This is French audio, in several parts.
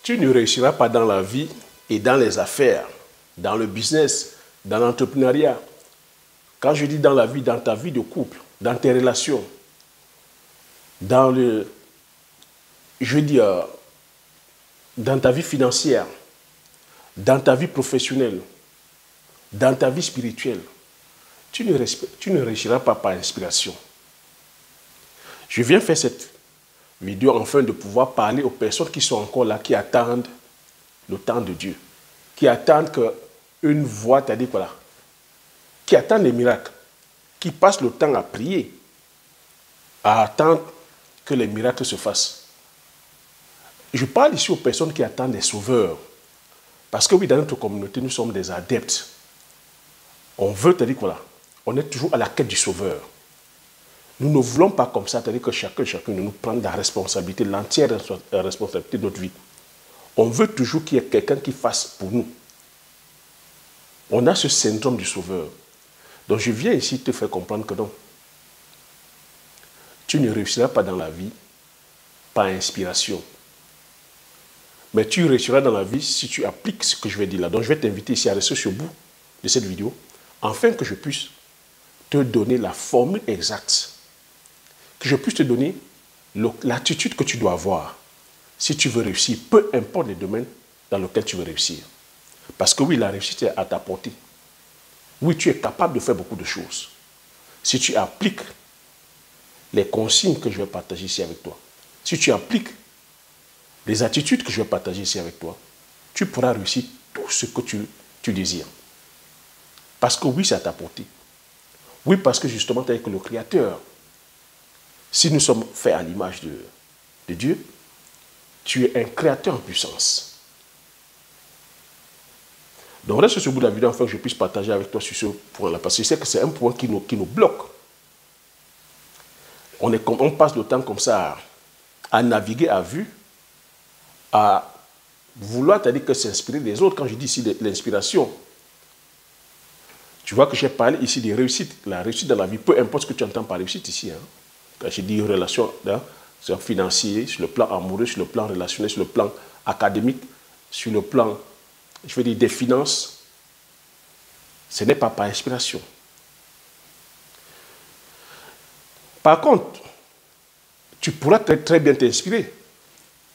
Tu ne réussiras pas dans la vie et dans les affaires, dans le business, dans l'entrepreneuriat. Quand je dis dans la vie, dans ta vie de couple, dans tes relations, dans dans ta vie financière, dans ta vie professionnelle, dans ta vie spirituelle, tu ne réussiras pas par inspiration. Je viens faire cette vidéo afin de pouvoir parler aux personnes qui sont encore là, qui attendent le temps de Dieu, qui attendent qu'une voix, c'est-à-dire voilà, qui attendent les miracles, qui passent le temps à prier, à attendre que les miracles se fassent. Je parle ici aux personnes qui attendent des sauveurs. Parce que oui, dans notre communauté, nous sommes des adeptes. On veut, c'est-à-dire voilà, on est toujours à la quête du sauveur. Nous ne voulons pas comme ça, c'est-à-dire que chacun de nous prend la responsabilité, l'entière responsabilité de notre vie. On veut toujours qu'il y ait quelqu'un qui fasse pour nous. On a ce syndrome du sauveur. Donc je viens ici te faire comprendre que non. Tu ne réussiras pas dans la vie par inspiration. Mais tu réussiras dans la vie si tu appliques ce que je vais dire là. Donc je vais t'inviter ici à rester sur le bout de cette vidéo, afin que je puisse te donner la formule exacte, que je puisse te donner l'attitude que tu dois avoir si tu veux réussir, peu importe les domaines dans lesquels tu veux réussir. Parce que oui, la réussite est à ta portée. Oui, tu es capable de faire beaucoup de choses. Si tu appliques les consignes que je vais partager ici avec toi, si tu appliques les attitudes que je vais partager ici avec toi, tu pourras réussir tout ce que tu désires. Parce que oui, c'est à ta portée. Oui, parce que justement, tu es avec le Créateur. Si nous sommes faits à l'image de Dieu, tu es un créateur en puissance. Donc reste sur le bout de la vidéo afin que je puisse partager avec toi sur ce point-là. Parce que je sais que c'est un point qui nous bloque. On passe le temps comme ça à naviguer à vue, à vouloir, c'est-à-dire que s'inspirer des autres. Quand je dis ici l'inspiration, tu vois que j'ai parlé ici des réussites. La réussite dans la vie, peu importe ce que tu entends par réussite ici. Hein. Quand je dis relation, hein, sur le financier, sur le plan amoureux, sur le plan relationnel, sur le plan académique, sur le plan, je veux dire, des finances, ce n'est pas par inspiration. Par contre, tu pourras très bien t'inspirer,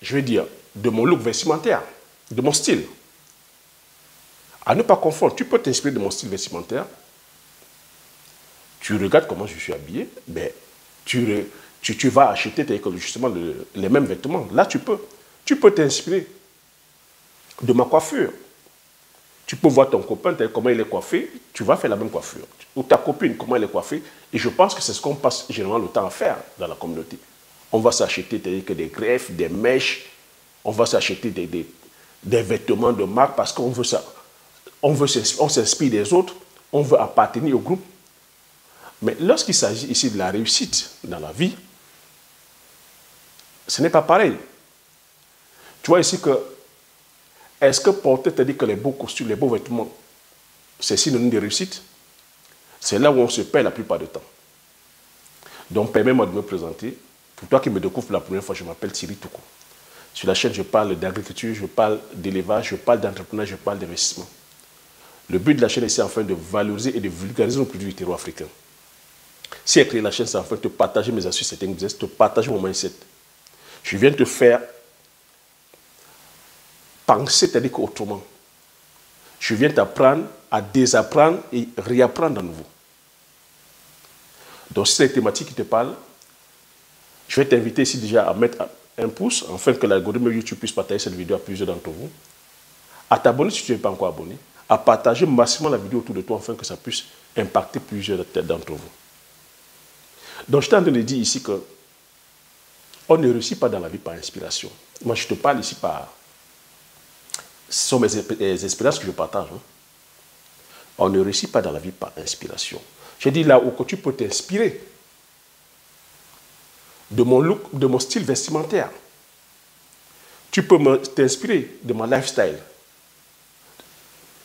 je veux dire, de mon look vestimentaire, de mon style. À ne pas confondre, tu peux t'inspirer de mon style vestimentaire. Tu regardes comment je suis habillé, mais tu vas acheter justement les mêmes vêtements. Là, tu peux. Tu peux t'inspirer de ma coiffure. Tu peux voir ton copain, comment il est coiffé, tu vas faire la même coiffure. Ou ta copine, comment elle est coiffée. Et je pense que c'est ce qu'on passe généralement le temps à faire dans la communauté. On va s'acheter des greffes, des mèches, on va s'acheter des vêtements de marque parce qu'on veut ça. On s'inspire des autres, on veut appartenir au groupe. Mais lorsqu'il s'agit ici de la réussite dans la vie, ce n'est pas pareil. Tu vois ici que, est-ce que porter, c'est-à-dire que les beaux costumes, les beaux vêtements, c'est synonyme de réussite? C'est là où on se perd la plupart du temps. Donc, permets-moi de me présenter. Pour toi qui me découvres pour la première fois, je m'appelle Thierry Toukou. Sur la chaîne, je parle d'agriculture, je parle d'élevage, je parle d'entrepreneuriat, je parle d'investissement. Le but de la chaîne, c'est enfin de valoriser et de vulgariser nos produits du terreau africain. Si j'ai créé la chaîne, c'est enfin de te partager mes astuces, c'est business, te partager mon mindset. Je viens te faire penser, c'est-à-dire autrement. Je viens t'apprendre à désapprendre et réapprendre à nouveau. Donc, si c'est une thématique qui te parle, je vais t'inviter ici déjà à mettre un pouce, afin que l'algorithme YouTube puisse partager cette vidéo à plusieurs d'entre vous. À t'abonner si tu n'es pas encore abonné. À partager massivement la vidéo autour de toi, afin que ça puisse impacter plusieurs d'entre vous. Donc, je suis en train de dire ici que on ne réussit pas dans la vie par inspiration. Moi, je te parle ici par... Ce sont mes expériences que je partage. Hein. On ne réussit pas dans la vie par inspiration. J'ai dit là où tu peux t'inspirer de mon look, de mon style vestimentaire. Tu peux t'inspirer de mon lifestyle.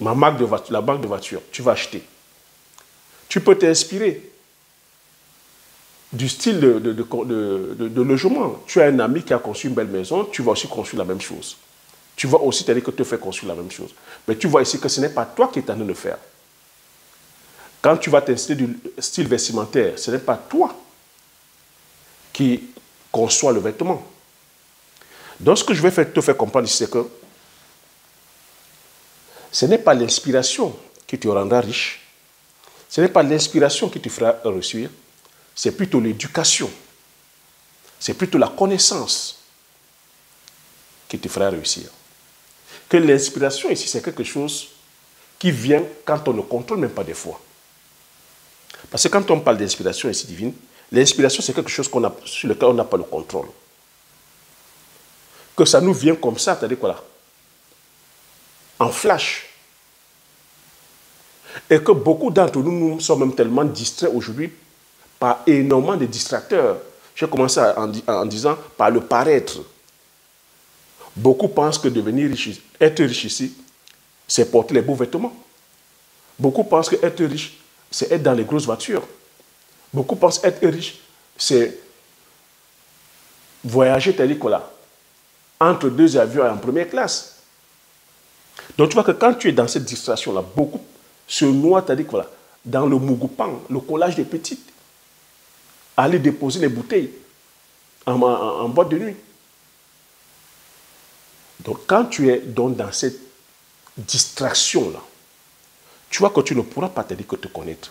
Ma marque de voiture, la marque de voiture, tu vas acheter. Tu peux t'inspirer du style de logement. Tu as un ami qui a conçu une belle maison, tu vas aussi construire la même chose. Tu vois aussi, c'est-à-dire que tu fais construire la même chose. Mais tu vois ici que ce n'est pas toi qui es en train de le faire. Quand tu vas t'installer du style vestimentaire, ce n'est pas toi qui conçoit le vêtement. Donc, ce que je vais te faire comprendre ici, c'est que ce n'est pas l'inspiration qui te rendra riche, ce n'est pas l'inspiration qui te fera réussir, c'est plutôt l'éducation, c'est plutôt la connaissance qui te fera réussir. Que l'inspiration ici, c'est quelque chose qui vient quand on ne contrôle même pas des fois. Parce que quand on parle d'inspiration ici divine, l'inspiration, c'est quelque chose sur lequel on n'a pas le contrôle. Que ça nous vient comme ça, c'est-à-dire quoi là? En flash. Et que beaucoup d'entre nous, nous sommes même tellement distraits aujourd'hui par énormément de distracteurs. J'ai commencé en disant par le paraître. Beaucoup pensent que devenir riche, être riche ici, c'est porter les beaux vêtements. Beaucoup pensent que être riche, c'est être dans les grosses voitures. Beaucoup pensent être riche, c'est voyager, c'est-à-dire quoi là, entre deux avions en première classe. Donc tu vois que quand tu es dans cette distraction-là, beaucoup se noient, c'est-à-dire quoi là, dans le mougoupang, le collage des petites, aller déposer les bouteilles en boîte de nuit. Donc quand tu es donc dans cette distraction-là, tu vois que tu ne pourras pas te connaître.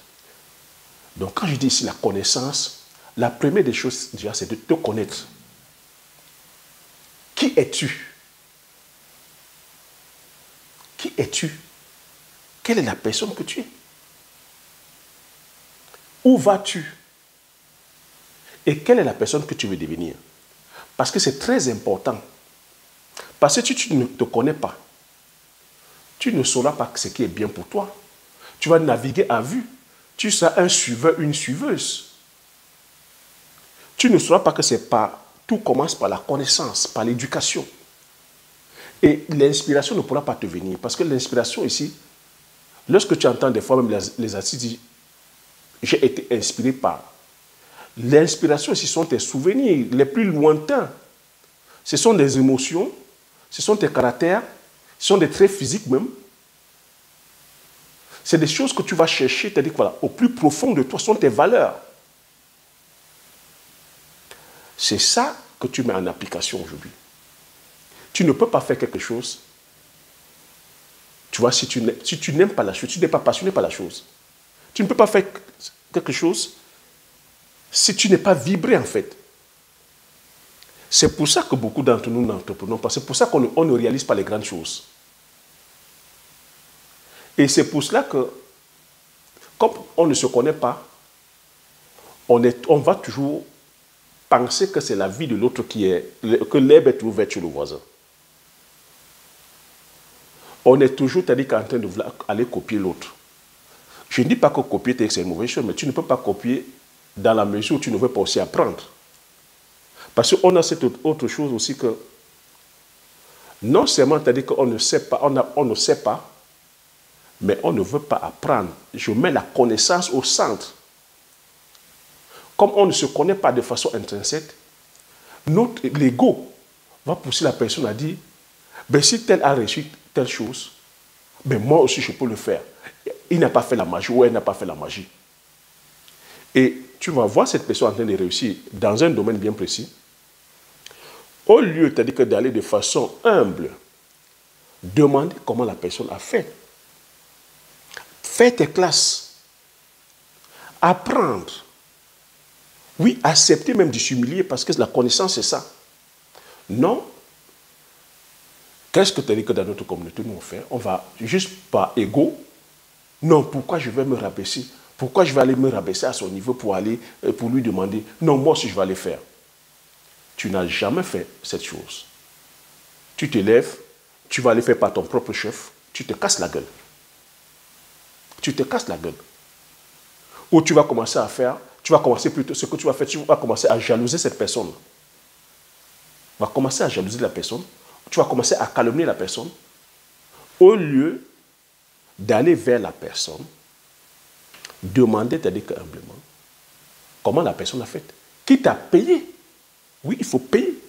Donc quand je dis ici la connaissance, la première des choses déjà, c'est de te connaître. Qui es-tu? Qui es-tu? Quelle est la personne que tu es? Où vas-tu? Et quelle est la personne que tu veux devenir? Parce que c'est très important. Parce que si tu ne te connais pas, tu ne sauras pas ce qui est bien pour toi. Tu vas naviguer à vue. Tu seras un suiveur, une suiveuse. Tu ne sauras pas que c'est pas. Tout commence par la connaissance, par l'éducation. Et l'inspiration ne pourra pas te venir. Parce que l'inspiration ici, lorsque tu entends des fois même les artistes dire j'ai été inspiré par. L'inspiration ici sont tes souvenirs les plus lointains. Ce sont des émotions, ce sont tes caractères, ce sont des traits physiques même. C'est des choses que tu vas chercher, c'est-à-dire voilà, au plus profond de toi, ce sont tes valeurs. C'est ça que tu mets en application aujourd'hui. Tu ne peux pas faire quelque chose, tu vois, si tu n'aimes pas la chose, tu n'es pas passionné par la chose. Tu ne peux pas faire quelque chose si tu n'es pas vibré en fait. C'est pour ça que beaucoup d'entre nous n'entreprenons pas. C'est pour ça qu'on ne réalise pas les grandes choses. Et c'est pour cela que, comme on ne se connaît pas, on va toujours penser que c'est la vie de l'autre que l'herbe est toujours verte sur le voisin. On est toujours, c'est-à-dire en train de vouloir aller copier l'autre. Je ne dis pas que copier c'est une mauvaise chose, mais tu ne peux pas copier dans la mesure où tu ne veux pas aussi apprendre. Parce qu'on a cette autre chose aussi que, non seulement, c'est-à-dire qu'on ne sait pas, on ne sait pas, mais on ne veut pas apprendre. Je mets la connaissance au centre. Comme on ne se connaît pas de façon intrinsèque, l'ego va pousser la personne à dire, ben, si tel a réussi telle chose, ben, moi aussi je peux le faire. Il n'a pas fait la magie ou elle n'a pas fait la magie. Et tu vas voir cette personne en train de réussir dans un domaine bien précis. Au lieu, c'est-à-dire que d'aller de façon humble, demander comment la personne a fait. Faire tes classes. Apprendre. Oui, accepter même de s'humilier parce que la connaissance, c'est ça. Non. Qu'est-ce que tu as dit que dans notre communauté, nous on fait? On va juste par ego. Non, pourquoi je vais me rabaisser? Pourquoi je vais aller me rabaisser à son niveau pour lui demander? Non, moi aussi je vais aller faire. Tu n'as jamais fait cette chose. Tu te lèves, tu vas aller faire par ton propre chef, tu te casses la gueule. Tu te casses la gueule. Ou tu vas commencer à faire, tu vas commencer plutôt, ce que tu vas faire, tu vas commencer à jalouser cette personne. Tu vas commencer à jalouser la personne, tu vas commencer à calomnier la personne, au lieu d'aller vers la personne, demander, c'est-à-dire humblement, comment la personne a fait. Qui t'a payé? Oui, il faut payer.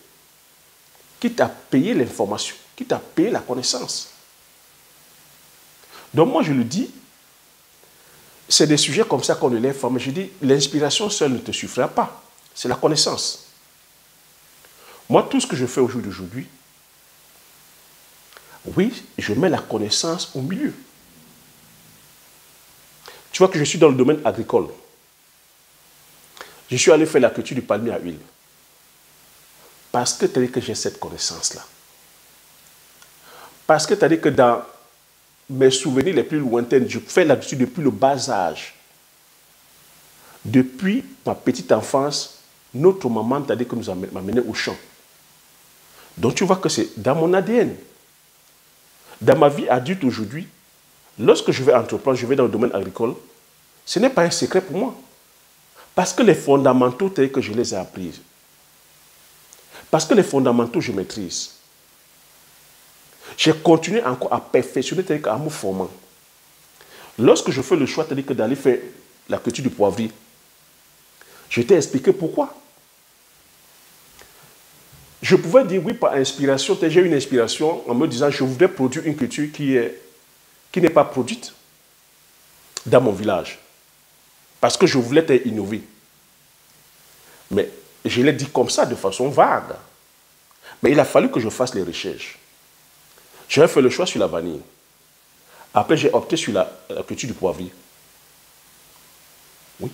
Qui t'a payé l'information? qui t'a payé la connaissance. Donc moi, je le dis, c'est des sujets comme ça qu'on élève, mais je dis, l'inspiration seule ne te suffira pas. C'est la connaissance. Moi, tout ce que je fais au jour d'aujourd'hui, oui, je mets la connaissance au milieu. Tu vois que je suis dans le domaine agricole. Je suis allé faire la culture du palmier à huile. Parce que tu as dit que j'ai cette connaissance-là. Parce que tu as dit que dans mes souvenirs les plus lointains, je fais là-dessus depuis le bas âge. Depuis ma petite enfance, notre maman t'a dit que nous m'amenait au champ. Donc tu vois que c'est dans mon ADN. Dans ma vie adulte aujourd'hui, lorsque je vais entreprendre, je vais dans le domaine agricole, ce n'est pas un secret pour moi. Parce que les fondamentaux tels que je les ai appris. Parce que les fondamentaux, je maîtrise. J'ai continué encore à perfectionner tel qu'en me formant. Lorsque je fais le choix tel que d'aller faire la culture du poivrier, je t'ai expliqué pourquoi. Je pouvais dire oui par inspiration, j'ai une inspiration en me disant je voudrais produire une culture qui n'est pas produite dans mon village. Parce que je voulais innover. Mais je l'ai dit comme ça, de façon vague. Mais il a fallu que je fasse les recherches. J'ai fait le choix sur la vanille. Après, j'ai opté sur la culture du poivrier. Oui.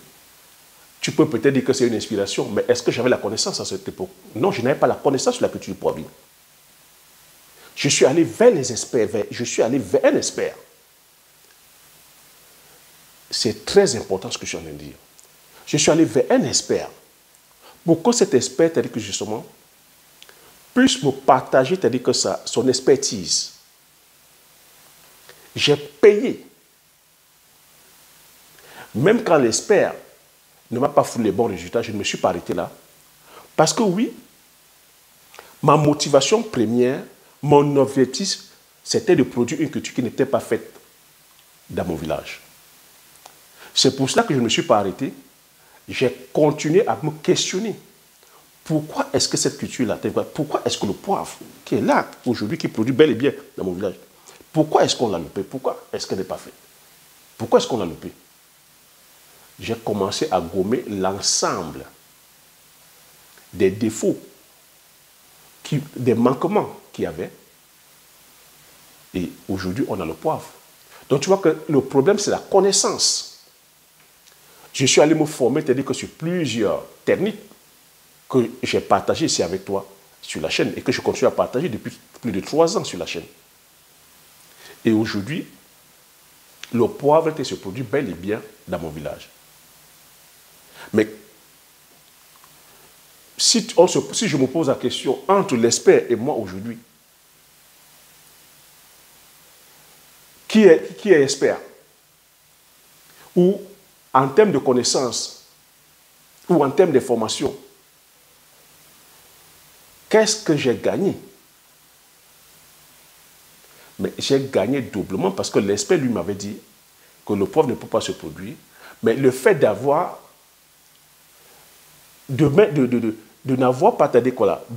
Tu peux peut-être dire que c'est une inspiration, mais est-ce que j'avais la connaissance à cette époque? Non, je n'avais pas la connaissance sur la culture du poivrier. Je suis allé vers les experts, je suis allé vers un expert. C'est très important ce que je suis en train de dire. Je suis allé vers un expert. Pour que cet expert, c'est-à-dire que justement, puisse me partager, c'est-à-dire que son expertise. J'ai payé. Même quand l'expert ne m'a pas fourni les bons résultats, je ne me suis pas arrêté là. Parce que oui, ma motivation première, mon objectif, c'était de produire une culture qui n'était pas faite dans mon village. C'est pour cela que je ne me suis pas arrêté. J'ai continué à me questionner. Pourquoi est-ce que cette culture-là, pourquoi est-ce que le poivre, qui est là aujourd'hui, qui produit bel et bien dans mon village, pourquoi est-ce qu'on l'a loupé? Pourquoi est-ce qu'elle n'est pas faite? Pourquoi est-ce qu'on l'a loupé? J'ai commencé à gommer l'ensemble des défauts, des manquements qu'il y avait. Et aujourd'hui, on a le poivre. Donc tu vois que le problème, c'est la connaissance. Je suis allé me former, c'est-à-dire que sur plusieurs techniques que j'ai partagées ici avec toi sur la chaîne et que je continue à partager depuis plus de 3 ans sur la chaîne. Et aujourd'hui, le poivre se produit bel et bien dans mon village. Mais si je me pose la question entre l'expert et moi aujourd'hui, qui est expert? Ou en termes de connaissances, ou en termes de formation, qu'est-ce que j'ai gagné? Mais j'ai gagné doublement parce que l'expert lui m'avait dit que le poivre ne peut pas se produire. Mais le fait d'avoir, de n'avoir pas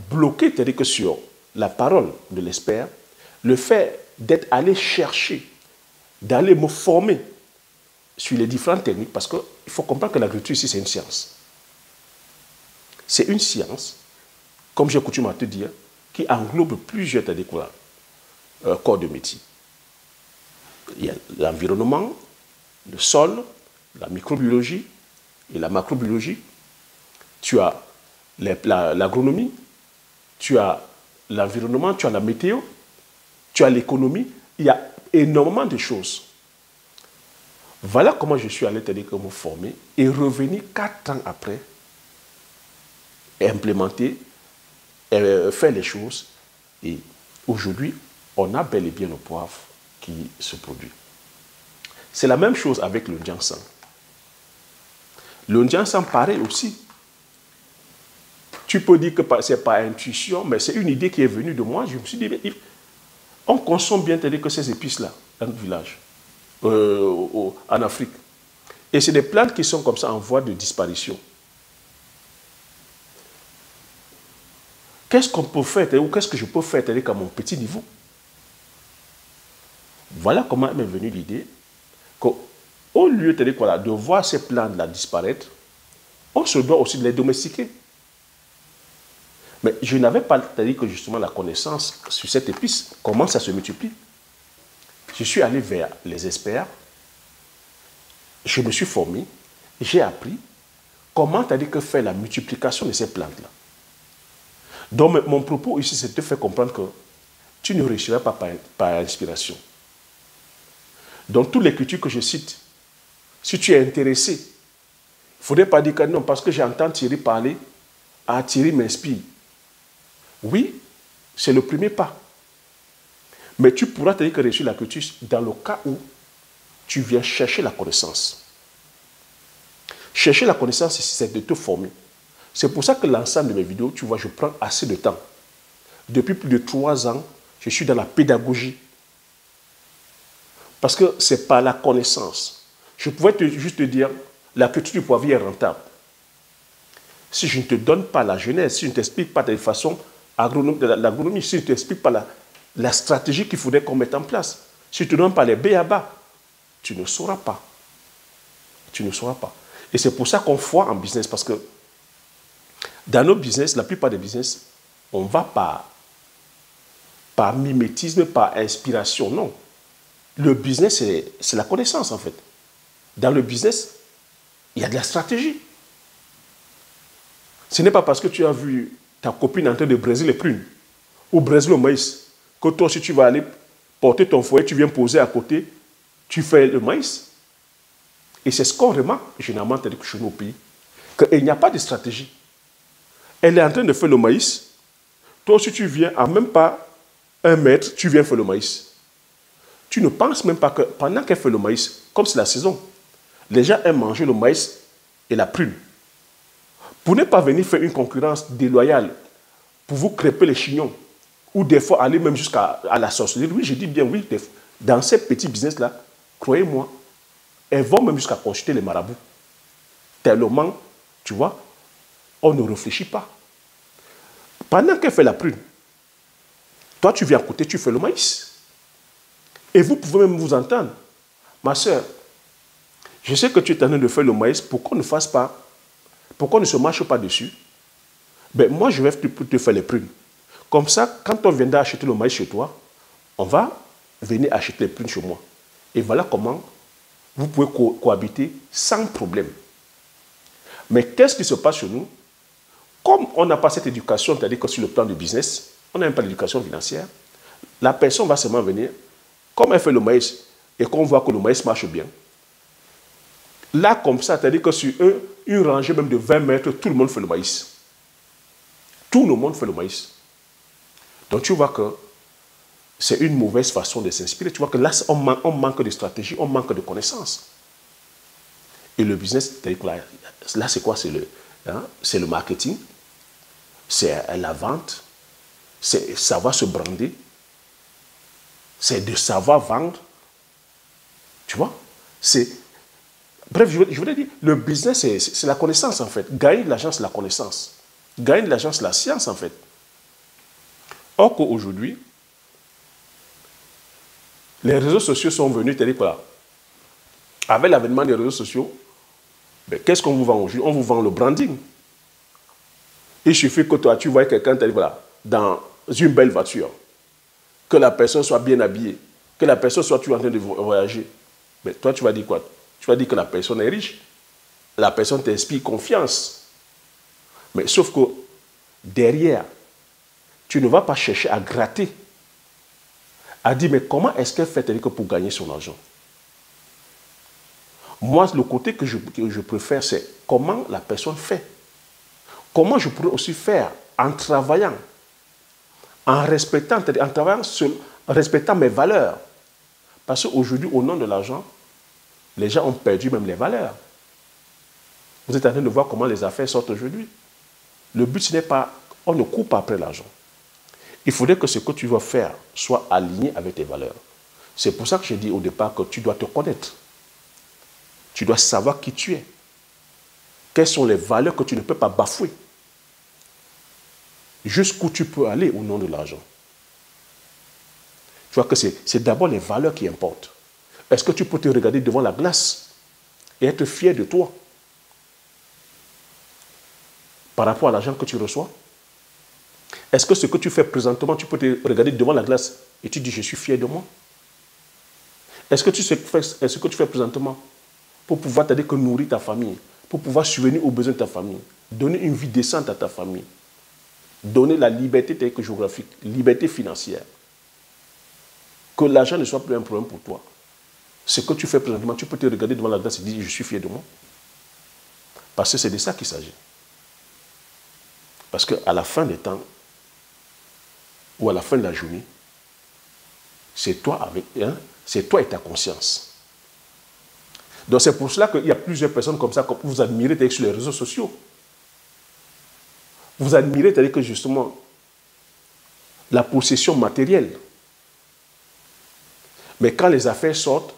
bloqué que sur la parole de l'expert, le fait d'être allé chercher, d'aller me former sur les différentes techniques, parce qu'il faut comprendre que l'agriculture ici, c'est une science. C'est une science, comme j'ai coutume à te dire, qui englobe plusieurs corps de métier. Il y a l'environnement, le sol, la microbiologie et la macrobiologie. Tu as l'agronomie, tu as l'environnement, tu as la météo, tu as l'économie. Il y a énormément de choses. Voilà comment je suis allé me former et revenir 4 ans après, implémenter, faire les choses. Et aujourd'hui, on a bel et bien le poivre qui se produit. C'est la même chose avec le Ndiansang. Le Ndiansang, pareil aussi. Tu peux dire que ce n'est pas intuition, mais c'est une idée qui est venue de moi. Je me suis dit, on consomme bien que ces épices-là dans notre village, en Afrique. Et c'est des plantes qui sont comme ça en voie de disparition. Qu'est-ce qu'on peut faire, ou qu'est-ce que je peux faire à mon petit niveau Voilà comment m'est venue l'idée qu'au lieu de voir ces plantes-là disparaître, on se doit aussi de les domestiquer. Mais je n'avais pas, c'est-à-dire que justement la connaissance sur cette épice, comment ça se multiplie. Je suis allé vers les experts, je me suis formé, j'ai appris comment, c'est-à-dire que faire la multiplication de ces plantes-là. Donc mon propos ici, c'est de te faire comprendre que tu ne réussiras pas par inspiration. Dans toutes les cultures que je cite, si tu es intéressé, il ne faudrait pas dire que non, parce que j'entends Thierry parler, ah, Thierry m'inspire. Oui, c'est le premier pas. Mais tu pourras te dire que réussir la culture dans le cas où tu viens chercher la connaissance. Chercher la connaissance, c'est de te former. C'est pour ça que l'ensemble de mes vidéos, tu vois, je prends assez de temps. Depuis plus de 3 ans, je suis dans la pédagogie. Parce que c'est par la connaissance. Je pouvais juste te dire, la culture du poivrier est rentable. Si je ne te donne pas la genèse, si je ne t'explique pas de façon l'agronomie, si je ne t'explique pas la stratégie qu'il faudrait qu'on mette en place, si je ne te donne pas les b.a.-ba, tu ne sauras pas. Tu ne sauras pas. Et c'est pour ça qu'on foire en business, parce que dans nos business, la plupart des business, on va par mimétisme, par inspiration. Non. Le business, c'est la connaissance, en fait. Dans le business, il y a de la stratégie. Ce n'est pas parce que tu as vu ta copine en train de braiser les prunes ou braiser le maïs que toi aussi tu vas aller porter ton foyer, tu viens poser à côté, tu fais le maïs. Et c'est ce qu'on remarque généralement chez nos pays, qu'il n'y a pas de stratégie. Elle est en train de faire le maïs, toi aussi tu viens à même pas 1 mètre, tu viens faire le maïs. Tu ne penses même pas que pendant qu'elle fait le maïs, comme c'est la saison, les gens aiment manger le maïs et la prune. Pour ne pas venir faire une concurrence déloyale, pour vous crêper les chignons, ou des fois aller même jusqu'à la sorcellerie. Oui, je dis bien oui, dans ces petits business-là, croyez-moi, elles vont même jusqu'à consulter les marabouts. Tellement, tu vois, on ne réfléchit pas. Pendant qu'elle fait la prune, toi tu viens à côté, tu fais le maïs. Et vous pouvez même vous entendre. Ma soeur, je sais que tu es en train de faire le maïs, pourquoi on ne fasse pas, pourquoi on ne se marche pas dessus? Ben, moi, je vais te faire les prunes. Comme ça, quand on viendra acheter le maïs chez toi, on va venir acheter les prunes chez moi. Et voilà comment vous pouvez cohabiter sans problème. Mais qu'est-ce qui se passe chez nous? Comme on n'a pas cette éducation, c'est-à-dire que sur le plan du business, on n'a même pas l'éducation financière, la personne va seulement venir, comme elle fait le maïs, et qu'on voit que le maïs marche bien. Là, comme ça, c'est-à-dire que sur une rangée même de 20 mètres, tout le monde fait le maïs. Tout le monde fait le maïs. Donc tu vois que c'est une mauvaise façon de s'inspirer. Tu vois que là, on manque de stratégie, on manque de connaissances. Et le business, là c'est quoi? C'est le marketing, c'est la vente, c'est savoir se brander, c'est de savoir vendre. Tu vois? Bref, je voudrais dire, le business, c'est la connaissance en fait. Gagner de l'argent, c'est la connaissance. Gagner de l'argent, c'est la science en fait. Or qu'aujourd'hui, les réseaux sociaux sont venus, c'est-à-dire quoi? Avec l'avènement des réseaux sociaux, ben, qu'est-ce qu'on vous vend aujourd'hui? On vous vend le branding. Il suffit que toi, tu vois quelqu'un voilà, dans une belle voiture, que la personne soit bien habillée, que la personne soit en train de voyager. Mais toi, tu vas dire quoi? Tu vas dire que la personne est riche. La personne t'inspire confiance. Mais sauf que derrière, tu ne vas pas chercher à gratter, à dire, mais comment est-ce qu'elle fait pour gagner son argent? Moi, le côté que je préfère, c'est comment la personne fait. Comment je pourrais aussi faire en travaillant, en respectant mes valeurs. Parce qu'aujourd'hui, au nom de l'argent, les gens ont perdu même les valeurs. Vous êtes en train de voir comment les affaires sortent aujourd'hui. Le but, ce n'est pas, on ne court pas après l'argent. Il faudrait que ce que tu vas faire soit aligné avec tes valeurs. C'est pour ça que j'ai dit au départ que tu dois te connaître. Tu dois savoir qui tu es. Quelles sont les valeurs que tu ne peux pas bafouer. Jusqu'où tu peux aller au nom de l'argent. vois que c'est d'abord les valeurs qui importent. Est-ce que tu peux te regarder devant la glace et être fier de toi par rapport à l'argent que tu reçois? Est-ce que ce que tu fais présentement, tu peux te regarder devant la glace et tu dis je suis fier de moi? Est-ce que ce que tu fais présentement pour pouvoir t'aider que nourrir ta famille, pour pouvoir subvenir aux besoins de ta famille, donner une vie décente à ta famille, donner la liberté géographique, liberté financière, que l'argent ne soit plus un problème pour toi? Ce que tu fais présentement, tu peux te regarder devant la glace et dire je suis fier de moi. Parce que c'est de ça qu'il s'agit. Parce qu'à la fin des temps, ou à la fin de la journée, c'est toi et ta conscience. Donc c'est pour cela qu'il y a plusieurs personnes comme ça que vous admirez sur les réseaux sociaux. Vous admirez, c'est-à-dire que justement, la possession matérielle. Mais quand les affaires sortent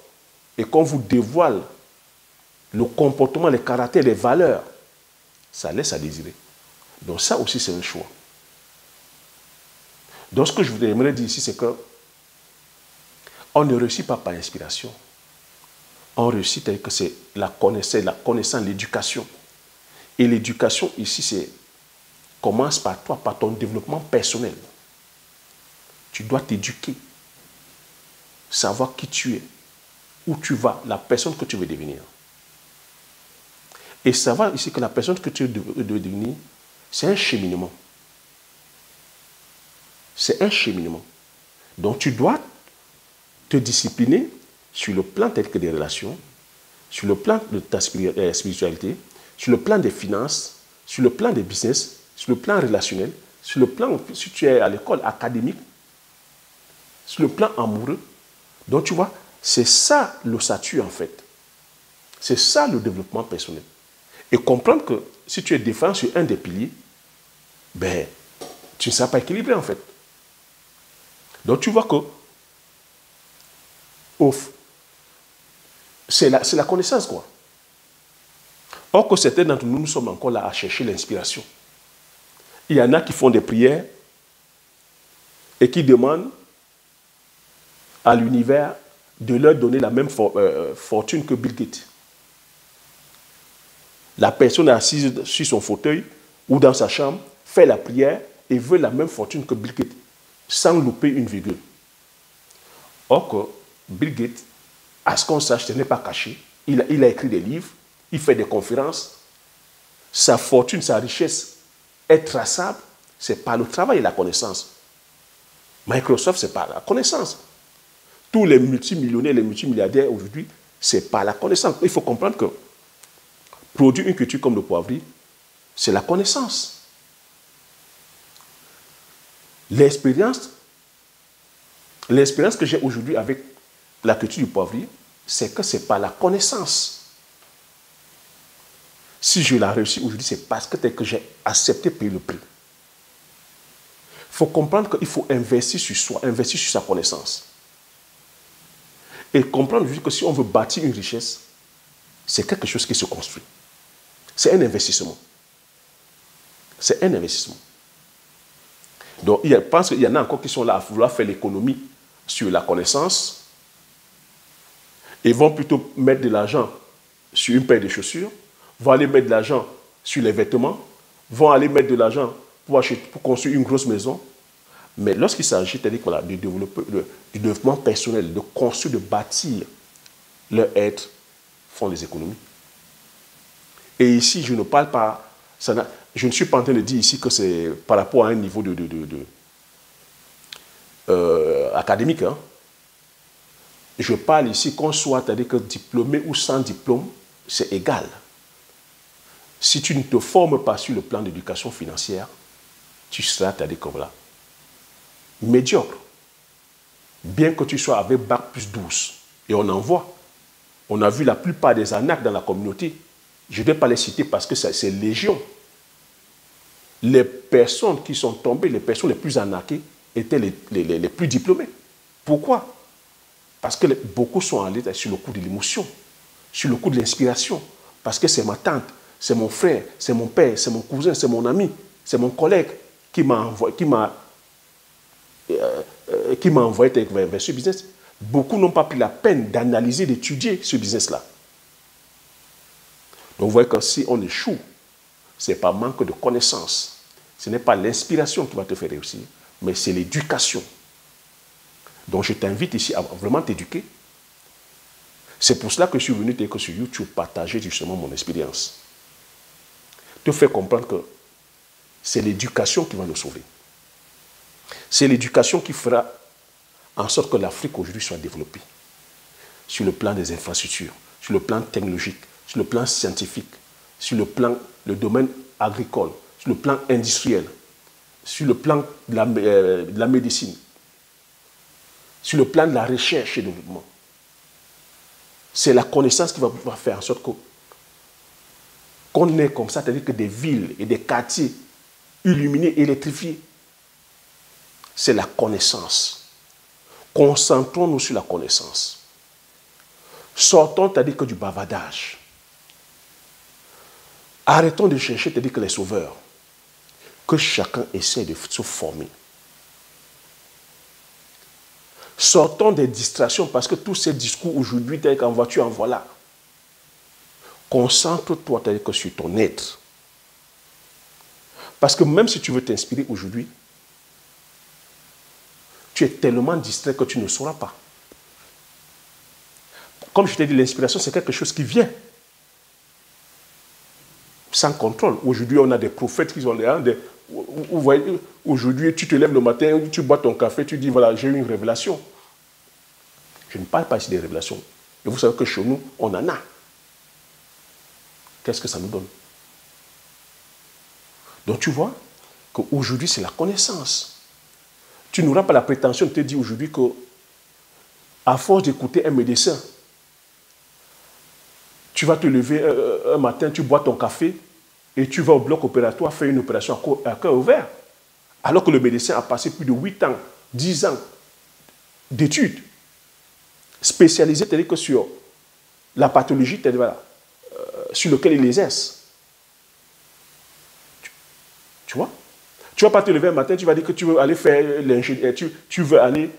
et qu'on vous dévoile le comportement, les caractères, les valeurs, ça laisse à désirer. Donc ça aussi, c'est un choix. Donc ce que je voudrais dire ici, c'est que on ne réussit pas par inspiration. On réussit tel que c'est la connaissance, l'éducation. Et l'éducation ici, commence par toi, par ton développement personnel. Tu dois t'éduquer, savoir qui tu es, où tu vas, la personne que tu veux devenir. Et savoir ici que la personne que tu veux devenir, c'est un cheminement. C'est un cheminement. Donc tu dois te discipliner sur le plan tel que des relations, sur le plan de ta spiritualité, sur le plan des finances, sur le plan des business, sur le plan relationnel, sur le plan, si tu es à l'école académique, sur le plan amoureux. Donc tu vois, c'est ça le statut en fait. C'est ça le développement personnel. Et comprendre que si tu es défendu sur un des piliers, ben, tu ne seras pas équilibré en fait. Donc tu vois que c'est la connaissance quoi. Or que certains d'entre nous, nous sommes encore là à chercher l'inspiration. Il y en a qui font des prières et qui demandent à l'univers de leur donner la même fortune que Bill Gates. La personne assise sur son fauteuil ou dans sa chambre fait la prière et veut la même fortune que Bill Gates, sans louper une virgule. Or que Bill Gates, à ce qu'on sache, ce n'est pas caché. Il a écrit des livres, il fait des conférences. Sa fortune, sa richesse est traçable, c'est par le travail et la connaissance. Microsoft, c'est par la connaissance. Tous les multimillionnaires, les multimilliardaires aujourd'hui, c'est par la connaissance. Il faut comprendre que produire une culture comme le poivrier, c'est la connaissance. L'expérience que j'ai aujourd'hui avec la culture du poivrier, c'est que c'est par la connaissance. Si je l'ai réussi aujourd'hui, c'est parce que j'ai accepté de payer le prix. Il faut comprendre qu'il faut investir sur soi, investir sur sa connaissance. Et comprendre que si on veut bâtir une richesse, c'est quelque chose qui se construit. C'est un investissement. C'est un investissement. Donc, je pense qu'il y en a encore qui sont là à vouloir faire l'économie sur la connaissance et vont plutôt mettre de l'argent sur une paire de chaussures, vont aller mettre de l'argent sur les vêtements, vont aller mettre de l'argent pour construire une grosse maison. Mais lorsqu'il s'agit de développer du développement personnel, de construire, de bâtir leur être, font des économies. Et ici, je ne parle pas, je ne suis pas en train de dire ici que c'est par rapport à un niveau académique. Hein. Je parle ici qu'on soit, c'est-à-dire que diplômé ou sans diplôme, c'est égal. Si tu ne te formes pas sur le plan d'éducation financière, tu seras, c'est-à-dire comme là, médiocre. Bien que tu sois avec bac plus 12. Et on en voit. On a vu la plupart des arnaques dans la communauté. Je ne vais pas les citer parce que c'est légion. Les personnes qui sont tombées, les personnes les plus arnaquées, étaient les plus diplômées. Pourquoi? Parce que beaucoup sont allés sur le coup de l'émotion, sur le coup de l'inspiration. Parce que c'est ma tante, c'est mon frère, c'est mon père, c'est mon cousin, c'est mon ami, c'est mon collègue qui m'a qui m'a envoyé vers ce business. Beaucoup n'ont pas pris la peine d'analyser, d'étudier ce business-là. Donc vous voyez que si on échoue, ce n'est pas manque de connaissances. Ce n'est pas l'inspiration qui va te faire réussir, mais c'est l'éducation. Donc je t'invite ici à vraiment t'éduquer. C'est pour cela que je suis venu sur YouTube partager justement mon expérience. Te faire comprendre que c'est l'éducation qui va nous sauver. C'est l'éducation qui fera en sorte que l'Afrique aujourd'hui soit développée. Sur le plan des infrastructures, sur le plan technologique, sur le plan scientifique, sur le domaine agricole, sur le plan industriel, sur le plan de la médecine, sur le plan de la recherche et développement. C'est la connaissance qui va pouvoir faire en sorte qu'on ait comme ça, c'est-à-dire que des villes et des quartiers illuminés, électrifiés. C'est la connaissance. Concentrons-nous sur la connaissance. Sortons, c'est-à-dire que du bavardage. Arrêtons de chercher, c'est-à-dire que les sauveurs. Que chacun essaie de se former. Sortons des distractions parce que tous ces discours aujourd'hui, tel qu'en voiture, en voilà. Concentre-toi sur ton être. Parce que même si tu veux t'inspirer aujourd'hui, tu es tellement distrait que tu ne sauras pas. Comme je t'ai dit, l'inspiration, c'est quelque chose qui vient. Sans contrôle. Aujourd'hui, on a des prophètes qui sont là. Vous voyez, aujourd'hui, tu te lèves le matin, tu bois ton café, tu dis, voilà, j'ai eu une révélation. Je ne parle pas ici des révélations. Et vous savez que chez nous, on en a. Qu'est-ce que ça nous donne? Donc tu vois qu'aujourd'hui, c'est la connaissance. Tu n'auras pas la prétention de te dire aujourd'hui que, à force d'écouter un médecin, tu vas te lever un matin, tu bois ton café et tu vas au bloc opératoire faire une opération à cœur ouvert. Alors que le médecin a passé plus de 8 ans, 10 ans d'études spécialisées, c'est-à-dire que sur la pathologie sur laquelle il exerce. Tu vois? Tu ne vas pas te lever un matin, tu vas dire que tu veux aller faire l'ingénieur, tu veux aller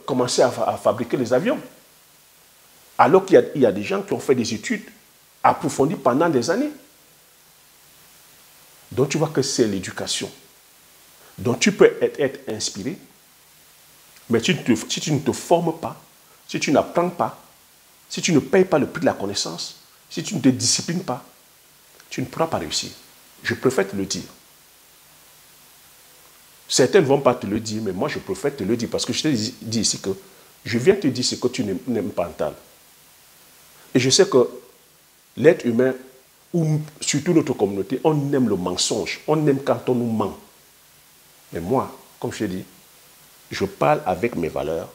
commencer à fabriquer les avions. Alors qu'il y a des gens qui ont fait des études approfondies pendant des années. Donc tu vois que c'est l'éducation. Donc tu peux être inspiré, mais si tu ne te formes pas, si tu n'apprends pas, si tu ne payes pas le prix de la connaissance, si tu ne te disciplines pas, tu ne pourras pas réussir. Je préfère te le dire. Certains ne vont pas te le dire, mais moi je préfère te le dire parce que je t'ai dit ici que je viens te dire ce que tu n'aimes pas entendre. Et je sais que l'être humain, ou surtout notre communauté, on aime le mensonge, on aime quand on nous ment. Mais moi, comme je t'ai dit, je parle avec mes valeurs.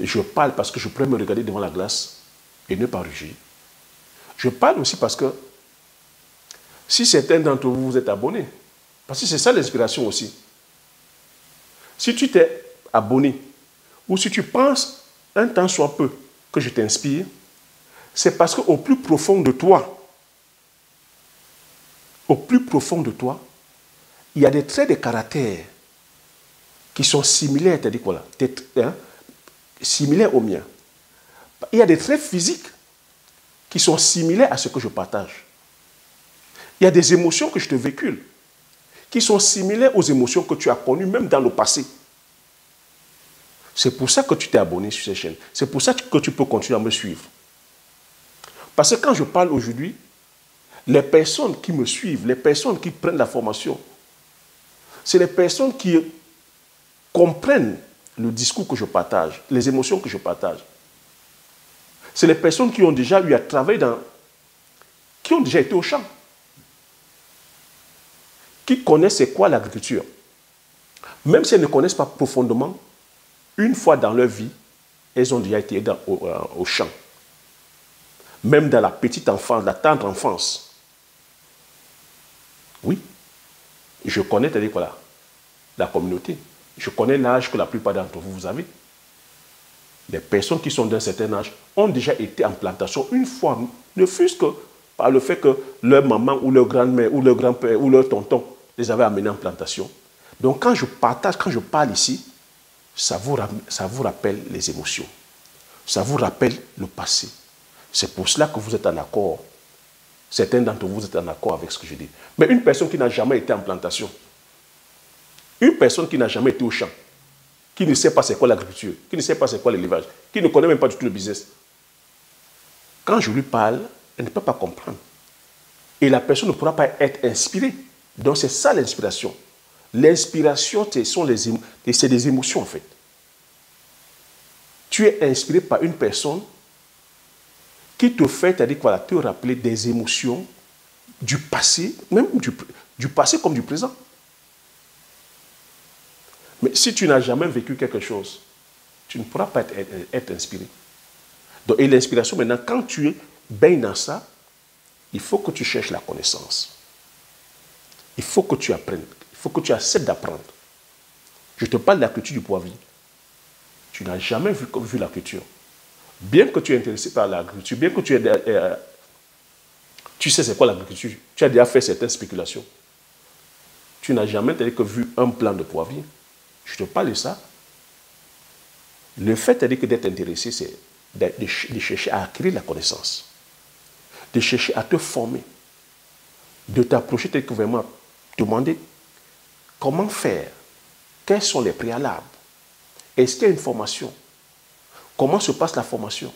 Je parle parce que je pourrais me regarder devant la glace et ne pas rugir. Je parle aussi parce que si certains d'entre vous vous êtes abonnés, parce que c'est ça l'inspiration aussi. Si tu t'es abonné, ou si tu penses un temps soit peu que je t'inspire, c'est parce qu'au plus profond de toi, il y a des traits de caractère qui sont similaires, c'est-à-dire voilà, similaires aux miens. Il y a des traits physiques qui sont similaires à ce que je partage. Il y a des émotions que je te véhicule qui sont similaires aux émotions que tu as connues même dans le passé. C'est pour ça que tu t'es abonné sur cette chaîne. C'est pour ça que tu peux continuer à me suivre. Parce que quand je parle aujourd'hui, les personnes qui me suivent, les personnes qui prennent la formation, c'est les personnes qui comprennent le discours que je partage, les émotions que je partage. C'est les personnes qui ont déjà eu à travailler qui ont déjà été au champ, qui connaissent c'est quoi l'agriculture. Même si elles ne connaissent pas profondément, une fois dans leur vie, elles ont déjà été au champ. Même dans la petite enfance, la tendre enfance. Oui. Je connais, c'est-à-dire voilà, la communauté. Je connais l'âge que la plupart d'entre vous avez. Les personnes qui sont d'un certain âge ont déjà été en plantation une fois, ne fût-ce que par le fait que leur maman ou leur grand-mère ou leur grand-père ou leur tonton les avait amenés en plantation. Donc quand je partage, quand je parle ici, ça vous rappelle les émotions. Ça vous rappelle le passé. C'est pour cela que vous êtes en accord. Certains d'entre vous êtes en accord avec ce que je dis. Mais une personne qui n'a jamais été en plantation, une personne qui n'a jamais été au champ, qui ne sait pas c'est quoi l'agriculture, qui ne sait pas c'est quoi l'élevage, qui ne connaît même pas du tout le business, quand je lui parle, elle ne peut pas comprendre. Et la personne ne pourra pas être inspirée. Donc c'est ça l'inspiration. L'inspiration, c'est des émotions en fait. Tu es inspiré par une personne qui te fait, c'est-à-dire voilà, te rappeler des émotions du passé, même du passé comme du présent. Mais si tu n'as jamais vécu quelque chose, tu ne pourras pas être inspiré. Donc, et l'inspiration, maintenant, quand tu baignes dans ça, il faut que tu cherches la connaissance. Il faut que tu apprennes. Il faut que tu acceptes d'apprendre. Je te parle de la culture du poivrier. Tu n'as jamais vu la culture. Bien que tu es intéressé par l'agriculture, bien que tu sais c'est quoi l'agriculture, tu as déjà fait certaines spéculations. Tu n'as jamais vu un plan de poivrier. Je te parle de ça. Le fait d'être intéressé, c'est de chercher à acquérir la connaissance, de chercher à te former, de t'approcher vraiment, demander comment faire, quels sont les préalables, est-ce qu'il y a une formation, comment se passe la formation,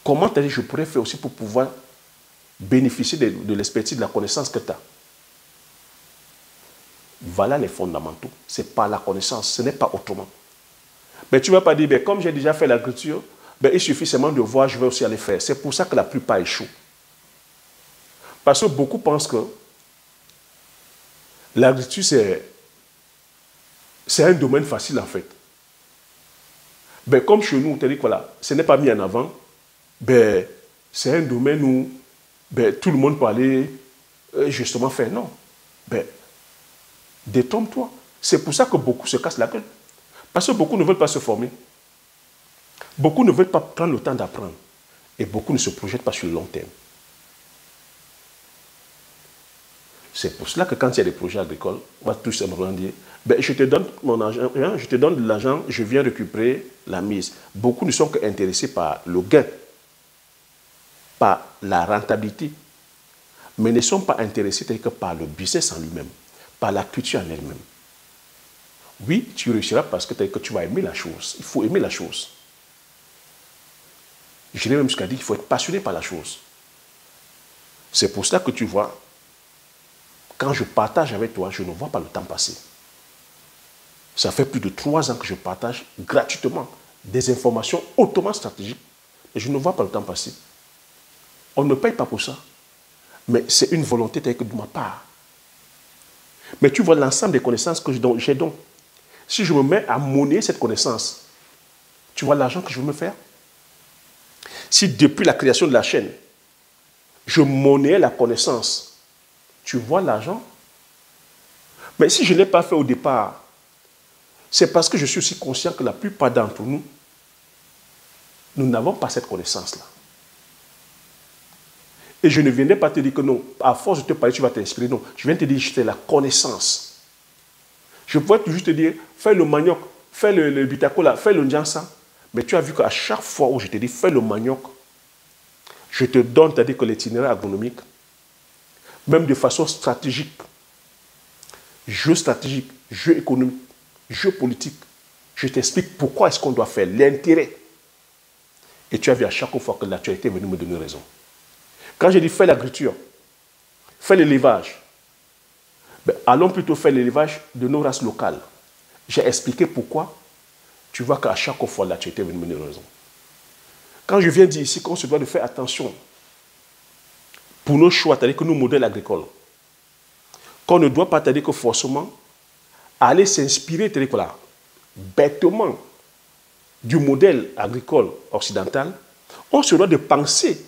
comment je pourrais faire aussi pour pouvoir bénéficier de l'expertise, de la connaissance que tu as. Voilà les fondamentaux. C'est par la connaissance, ce n'est pas autrement. Mais tu ne vas pas dire, comme j'ai déjà fait l'agriculture, il suffit seulement de voir, je vais aussi aller faire. C'est pour ça que la plupart échouent. Parce que beaucoup pensent que l'agriculture, c'est un domaine facile en fait. Comme chez nous, voilà, ce n'est pas mis en avant, c'est un domaine où tout le monde peut aller justement faire. Non. Détrompe-toi. C'est pour ça que beaucoup se cassent la gueule. Parce que beaucoup ne veulent pas se former. Beaucoup ne veulent pas prendre le temps d'apprendre. Et beaucoup ne se projettent pas sur le long terme. C'est pour cela que quand il y a des projets agricoles, on va tout simplement dire, je te donne mon argent, je te donne de l'argent, je viens récupérer la mise. Beaucoup ne sont qu'intéressés par le gain, par la rentabilité, mais ne sont pas intéressés que par le business en lui-même, par la culture en elle-même. Oui, tu réussiras parce que tu vas aimer la chose. Il faut aimer la chose. Je n'ai même jusqu'à dire qu'il faut être passionné par la chose. C'est pour cela que tu vois, quand je partage avec toi, je ne vois pas le temps passer. Ça fait plus de 3 ans que je partage gratuitement des informations hautement stratégiques et je ne vois pas le temps passer. On ne paye pas pour ça. Mais c'est une volonté de ma part. Mais tu vois l'ensemble des connaissances que j'ai donc. Si je me mets à monnayer cette connaissance, tu vois l'argent que je veux me faire? Si depuis la création de la chaîne, je monnayais la connaissance, tu vois l'argent? Mais si je ne l'ai pas fait au départ, c'est parce que je suis aussi conscient que la plupart d'entre nous, nous n'avons pas cette connaissance-là. Et je ne viendrai pas te dire que non, à force de te parler, tu vas t'inspirer. Non, je viens te dire juste la connaissance. Je pourrais juste te dire, fais le manioc, fais le bitacola, fais le njansa. Mais tu as vu qu'à chaque fois où je te dis, fais le manioc, je te donne, c'est-à-dire que l'itinéraire agronomique, même de façon stratégique, jeu stratégique, jeu économique, jeu politique, je t'explique pourquoi est-ce qu'on doit faire, l'intérêt. Et tu as vu à chaque fois que l'actualité est venue me donner raison. Quand je dis fais l'agriculture, fais l'élevage, allons plutôt faire l'élevage de nos races locales. J'ai expliqué pourquoi. Tu vois qu'à chaque fois, l'actualité est venue me donner raison. Quand je viens dire ici qu'on se doit de faire attention pour nos choix, c'est-à-dire que nos modèles agricoles, qu'on ne doit pas, c'est-à-dire que forcément, aller s'inspirer, c'est-à-dire que bêtement, du modèle agricole occidental, on se doit de penser,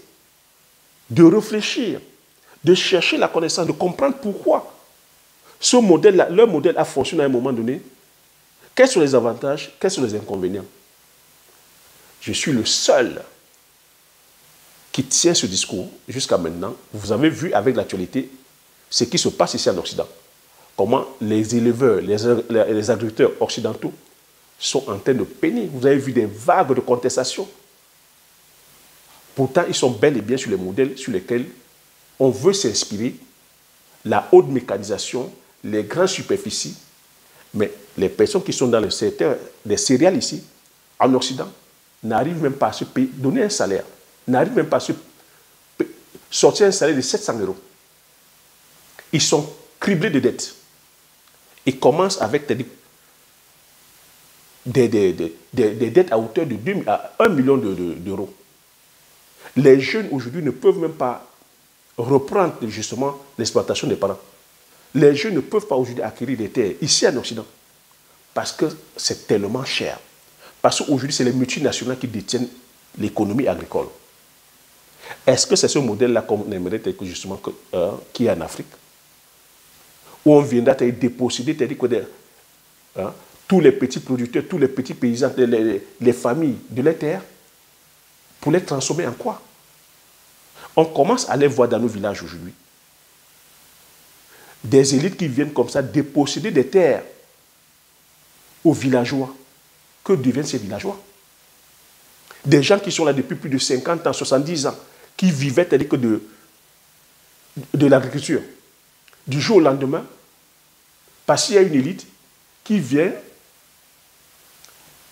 de réfléchir, de chercher la connaissance, de comprendre pourquoi ce modèle-là, leur modèle a fonctionné à un moment donné. Quels sont les avantages, quels sont les inconvénients? Je suis le seul qui tient ce discours jusqu'à maintenant. Vous avez vu avec l'actualité ce qui se passe ici en Occident. comment les éleveurs, les agriculteurs occidentaux sont en train de peiner. Vous avez vu des vagues de contestation. Pourtant, ils sont bel et bien sur les modèles sur lesquels on veut s'inspirer, la haute mécanisation, les grandes superficies, mais les personnes qui sont dans le secteur des céréales ici, en Occident, n'arrivent même pas à se payer, donner un salaire, n'arrivent même pas à se sortir un salaire de 700 €. Ils sont criblés de dettes. Ils commencent avec des dettes à hauteur de 1 million d'euros. Les jeunes aujourd'hui ne peuvent même pas reprendre justement l'exploitation des parents. Les jeunes ne peuvent pas aujourd'hui acquérir des terres ici en Occident parce que c'est tellement cher. Parce qu'aujourd'hui, c'est les multinationales qui détiennent l'économie agricole. Est-ce que c'est ce modèle-là qu'on aimerait justement qu'il y ait en Afrique? Où on viendra déposséder tous les petits producteurs, tous les petits paysans, les familles de leurs terres pour les transformer en quoi? On commence à les voir dans nos villages aujourd'hui. Des élites qui viennent comme ça déposséder des terres aux villageois. Que deviennent ces villageois? Des gens qui sont là depuis plus de 50 ans, 70 ans, qui vivaient que de l'agriculture. Du jour au lendemain, parce qu'il y a une élite qui vient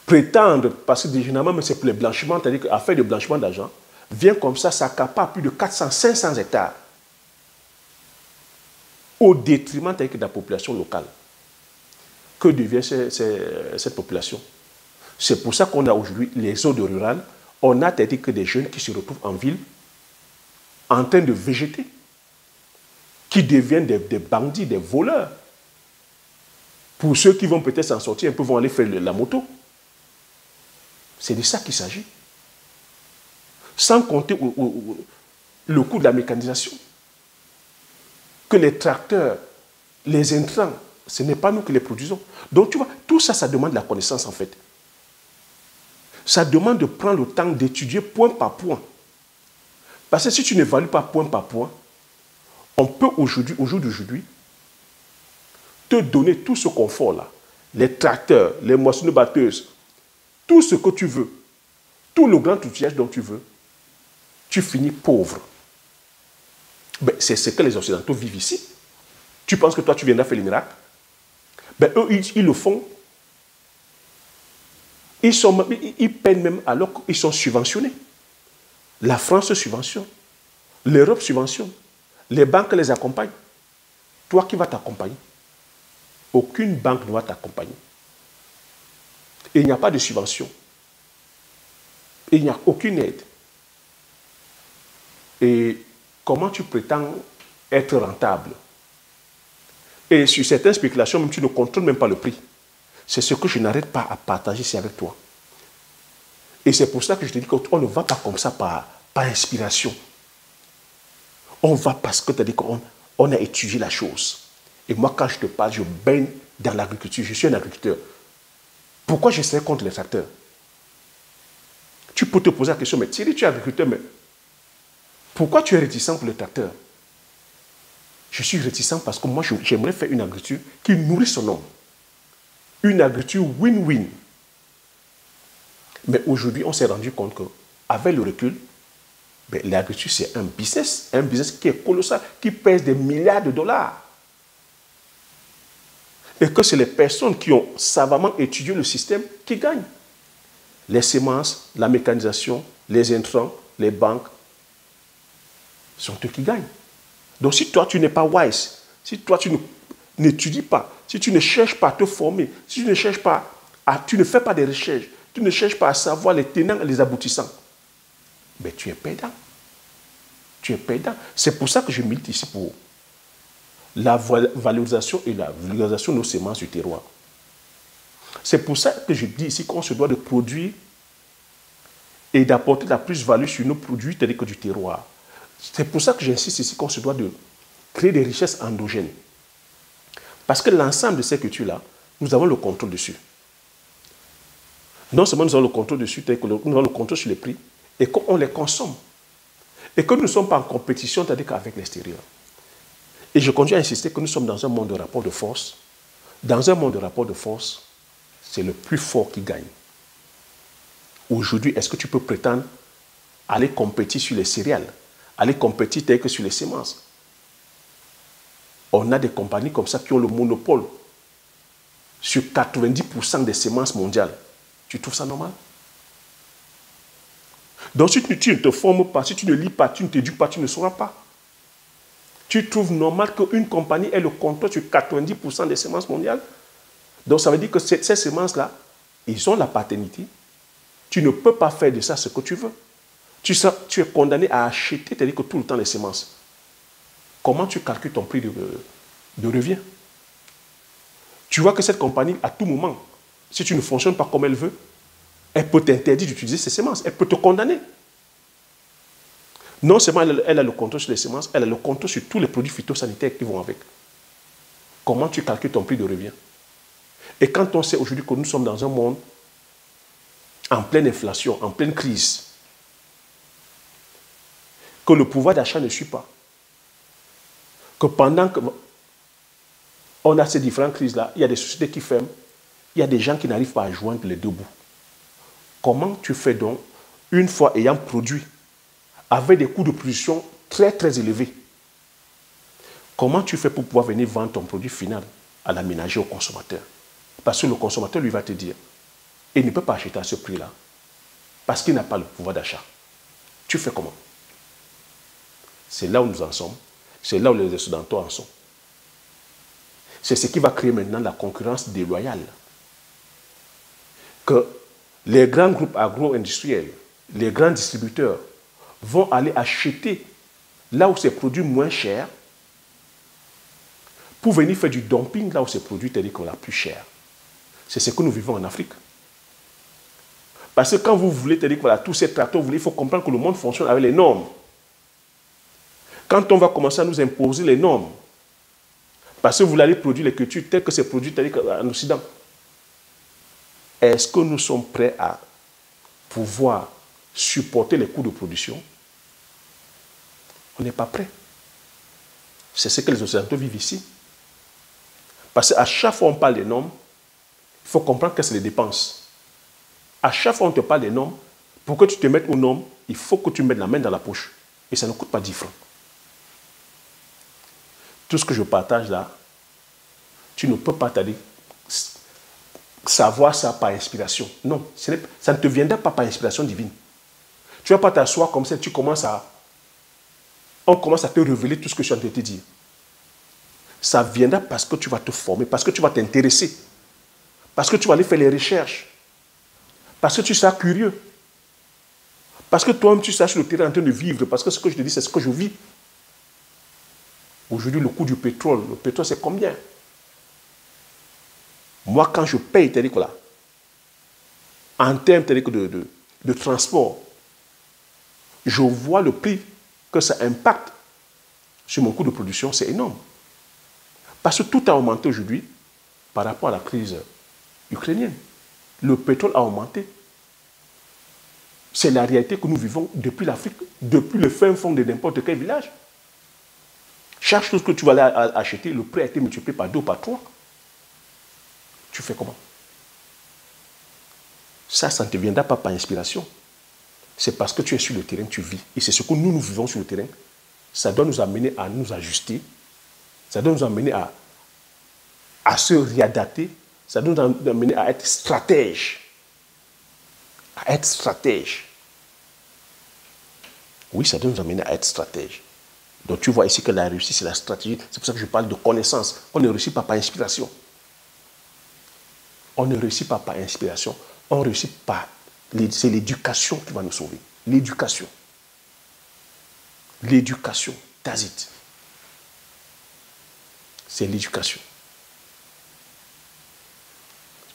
prétendre, parce que généralement c'est pour le blanchiment, c'est-à-dire qu'à faire du blanchiment d'argent, vient comme ça, s'accapare plus de 400, 500 hectares au détriment de la population locale. Que devient cette population? C'est pour ça qu'on a aujourd'hui les zones rurales, on a que des jeunes qui se retrouvent en ville en train de végéter, qui deviennent des bandits, des voleurs. Pour ceux qui vont peut-être s'en sortir, un peu vont aller faire la moto. C'est de ça qu'il s'agit. Sans compter le coût de la mécanisation. Que les tracteurs, les intrants, ce n'est pas nous qui les produisons. Donc tu vois, tout ça, ça demande la connaissance en fait. Ça demande de prendre le temps d'étudier point par point. Parce que si tu n'évalues pas point par point, on peut aujourd'hui, au jour d'aujourd'hui, te donner tout ce confort-là. Les tracteurs, les moissonneuses-batteuses, tout ce que tu veux, tout le grand outillage dont tu veux, tu finis pauvre. Ben, c'est ce que les Occidentaux vivent ici. Tu penses que toi, tu viendras faire les miracles? Ben, eux, ils le font. Ils peinent même alors qu'ils sont subventionnés. La France subventionne. L'Europe subventionne. Les banques les accompagnent. Toi qui vas t'accompagner? Aucune banque ne va t'accompagner. Et il n'y a pas de subvention. Et il n'y a aucune aide. Et comment tu prétends être rentable? Et sur certaines spéculations, même tu ne contrôles même pas le prix. C'est ce que je n'arrête pas à partager ici avec toi. Et c'est pour ça que je te dis qu'on ne va pas comme ça par inspiration. On va parce que tu as dit qu'on a étudié la chose. Et moi, quand je te parle, je baigne dans l'agriculture. Je suis un agriculteur. Pourquoi je serais contre les tracteurs? Tu peux te poser la question, mais Thierry, tu es agriculteur, mais pourquoi tu es réticent pour les tracteurs? Je suis réticent parce que moi, j'aimerais faire une agriculture qui nourrit son homme. Une agriculture win-win. Mais aujourd'hui, on s'est rendu compte qu'avec le recul, ben, l'agriculture, c'est un business qui est colossal, qui pèse des milliards de dollars. Et que c'est les personnes qui ont savamment étudié le système qui gagnent. Les semences, la mécanisation, les intrants, les banques, sont eux qui gagnent. Donc si toi, tu n'es pas wise, si toi, tu n'étudies pas, si tu ne cherches pas à te former, si tu ne cherches pas tu ne fais pas des recherches, tu ne cherches pas à savoir les tenants et les aboutissants, ben tu es perdant. Tu es perdant. C'est pour ça que je milite ici pour la valorisation et la vulgarisation de nos semences du terroir. C'est pour ça que je dis ici qu'on se doit de produire et d'apporter la plus-value sur nos produits tels que du terroir. C'est pour ça que j'insiste ici qu'on se doit de créer des richesses endogènes. Parce que l'ensemble de ces cultures-là, nous avons le contrôle dessus. Non seulement nous avons le contrôle dessus, nous avons le contrôle sur les prix, et qu'on les consomme. Et que nous ne sommes pas en compétition, c'est-à-dire qu'avec l'extérieur. Et je continue à insister que nous sommes dans un monde de rapport de force. Dans un monde de rapport de force, c'est le plus fort qui gagne. Aujourd'hui, est-ce que tu peux prétendre aller compétir sur les céréales, aller compétir tel que sur les semences? On a des compagnies comme ça qui ont le monopole sur 90% des semences mondiales. Tu trouves ça normal? Donc si tu ne te formes pas, si tu ne lis pas, tu ne t'éduques pas, tu ne sauras pas. Tu trouves normal qu'une compagnie ait le contrôle sur 90% des semences mondiales? Donc ça veut dire que ces semences-là, ils ont la paternité. Tu ne peux pas faire de ça ce que tu veux. Tu es condamné à acheter, c'est-à-dire que tout le temps les semences. Comment tu calcules ton prix de revient? Tu vois que cette compagnie, à tout moment, si tu ne fonctionnes pas comme elle veut, elle peut t'interdire d'utiliser ces semences. Elle peut te condamner. Non seulement elle a le contrôle sur les semences, elle a le contrôle sur tous les produits phytosanitaires qui vont avec. Comment tu calcules ton prix de revient? Et quand on sait aujourd'hui que nous sommes dans un monde en pleine inflation, en pleine crise, que le pouvoir d'achat ne suit pas, que pendant qu'on a ces différentes crises-là, il y a des sociétés qui ferment, il y a des gens qui n'arrivent pas à joindre les deux bouts. Comment tu fais donc, une fois ayant produit, avec des coûts de production très très élevés, comment tu fais pour pouvoir venir vendre ton produit final à la ménager, au consommateur? Parce que le consommateur lui va te dire, il ne peut pas acheter à ce prix-là, parce qu'il n'a pas le pouvoir d'achat. Tu fais comment? C'est là où nous en sommes, c'est là où les Occidentaux en sont. C'est ce qui va créer maintenant la concurrence déloyale. Que les grands groupes agro-industriels, les grands distributeurs vont aller acheter là où c'est produit moins cher pour venir faire du dumping là où c'est produit, c'est-à-dire qu'on l'a plus cher. C'est ce que nous vivons en Afrique. Parce que quand vous voulez, c'est-à-dire que voilà, tous ces tracteurs, il faut comprendre que le monde fonctionne avec les normes. Quand on va commencer à nous imposer les normes, parce que vous allez produire les cultures telles que c'est produit en Occident, est-ce que nous sommes prêts à pouvoir supporter les coûts de production? On n'est pas prêt. C'est ce que les Occidentaux vivent ici. Parce qu'à chaque fois qu'on parle des normes, il faut comprendre que c'est les dépenses. À chaque fois qu'on te parle des normes, pour que tu te mettes aux normes, il faut que tu mettes la main dans la poche. Et ça ne coûte pas 10 francs. Tout ce que je partage là, tu ne peux pas savoir ça par inspiration. Non, ça ne te viendra pas par inspiration divine. Tu ne vas pas t'asseoir comme ça, on commence à te révéler tout ce que je suis en train de te dire. Ça viendra parce que tu vas te former, parce que tu vas t'intéresser, parce que tu vas aller faire les recherches, parce que tu seras curieux, parce que toi-même tu seras sur le terrain en train de vivre, parce que ce que je te dis, c'est ce que je vis. Aujourd'hui, le coût du pétrole, le pétrole c'est combien? Moi, quand je paye, c'est-à-dire que là, en termes de transport, je vois le prix que ça impacte sur mon coût de production, c'est énorme. Parce que tout a augmenté aujourd'hui par rapport à la crise ukrainienne. Le pétrole a augmenté. C'est la réalité que nous vivons depuis l'Afrique, depuis le fin fond de n'importe quel village. Chaque chose que tu vas aller acheter, le prix a été multiplié par 2 ou par 3. Tu fais comment? Ça ne te viendra pas par inspiration. C'est parce que tu es sur le terrain, tu vis. Et c'est ce que nous vivons sur le terrain. Ça doit nous amener à nous ajuster. Ça doit nous amener à se réadapter. Ça doit nous amener à être stratège. À être stratège. Oui, ça doit nous amener à être stratège. Donc tu vois ici que la réussite, c'est la stratégie. C'est pour ça que je parle de connaissance. On ne réussit pas par inspiration. On ne réussit pas par inspiration. On réussit par... C'est l'éducation qui va nous sauver. L'éducation. L'éducation. That's it. C'est l'éducation.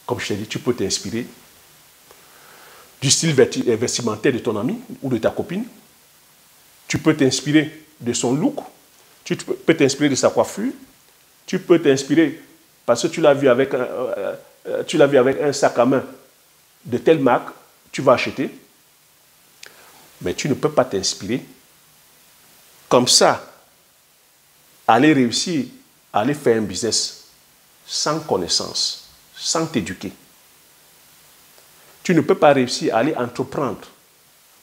Comme je t'ai dit, tu peux t'inspirer du style vestimentaire de ton ami ou de ta copine. Tu peux t'inspirer de son look. Tu peux t'inspirer de sa coiffure. Tu peux t'inspirer parce que tu l'as vu avec un sac à main de telle marque, tu vas acheter. Mais tu ne peux pas t'inspirer comme ça aller réussir, aller faire un business sans connaissance, sans t'éduquer. Tu ne peux pas réussir à aller entreprendre